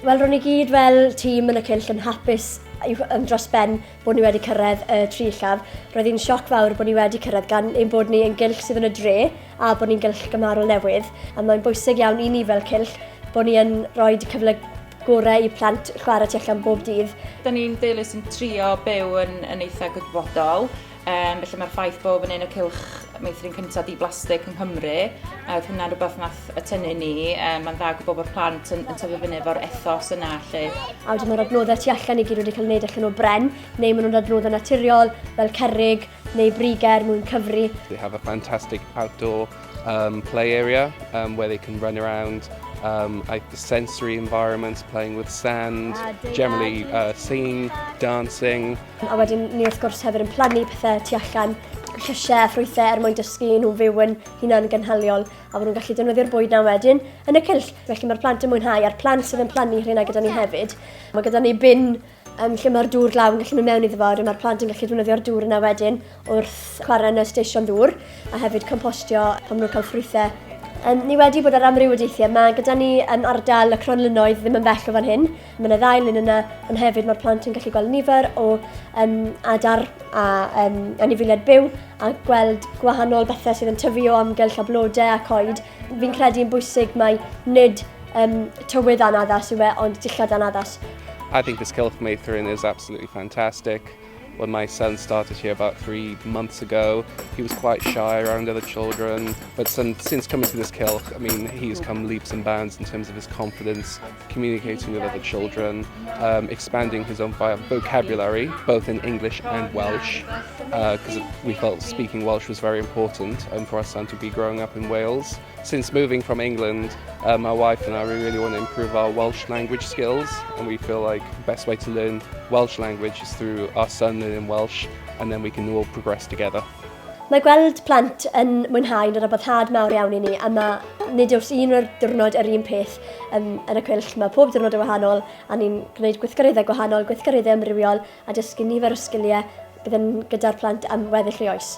Wel, ro'n ni gyd fel tîm yn y cyll yn hapus dros ben bod ni wedi cyrraedd y tri llaf. Roedd hi'n sioc fawr bod ni wedi cyrraedd gan ein bod ni yn gylch sydd yn y dre a bod ni'n gylch gymharol newydd. A mae'n bwysig iawn i ni fel cyll bod ni yn rhoi cyfle gorau i plant chwarae tu allan bob dydd. Da ni'n deulu sy'n trio byw yn eitha gwybodol. Felly mae'r ffaith bod fan hyn y cylch meithrin cyntaf di-blastig yng Nghymru. Oedd hwnna'n rhywbeth nath atynnu ni. Mae'n dda gwybod bod plant yn tyfu fyny efo'r ethos yna. A wedyn mae'r adnoddau tu allan i gyd wedi cael ei wneud allan o bren, neu maen nhw'n adnoddau naturiol fel cerrig neu briger mwyn cyfri. They have a fantastic outdoor play area where they can run around. The sensory environments, playing with sand, generally singing, dancing. A wedyn ni wrth gwrs hefyd yn plannu pethau tu allan, llysiau a ffrwythau mwyn dysgu nhw fyw yn hunan gynhaliol a bod nhw'n gallu defnyddio'r bwyd na wedyn yn y cyll. Felly mae'r plant yn mwynhau a'r plant sydd yn plannu hynna gyda ni hefyd. Mae gyda ni bin lle mae'r dŵr glaw yn gallu mynd mewn iddo fo, a mae'r plant yn gallu defnyddio'r dŵr yna wedyn wrth chwarae yn y steision dŵr a hefyd compostio pan nhw'n cael ffrwythau. Ni wedi bod ar amrywodaethau. Mae gyda ni ardal y cronlynnoedd ddim yn bell o fan hyn. Mae yna 2 lun yna, ond hefyd mae'r plant yn gallu gweld nifer o adar a anifeiliaid byw a gweld gwahanol bethau sydd yn tyfu o amgylch a blodau a coed. Fi'n credu'n bwysig mai nid tywydd anaddas yw e, ond dillad anaddas. I think this Kilch Maithrin is absolutely fantastic. When my son started here about 3 months ago, he was quite shy around other children. But since coming to this Kilch, I mean, he's come leaps and bounds in terms of his confidence, communicating with other children, expanding his own vocabulary, both in English and Welsh, because we felt speaking Welsh was very important for our son to be growing up in Wales. Since moving from England, my wife and I really want to improve our Welsh language skills, and we feel like the best way to learn Welsh language is through our son learning Welsh, and then we can all progress together. Mae gweld plant yn mwynhau yn boddhad mawr iawn i ni, a nid yw'r un o'r diwrnod yr un peth yn y cylch. Mae pob diwrnod yn wahanol, a ni'n gwneud gweithgareddau gwahanol, gweithgareddau amrywiol, a dysgu nifer o sgiliau bydd yn gyda'r plant am weddill ei oes.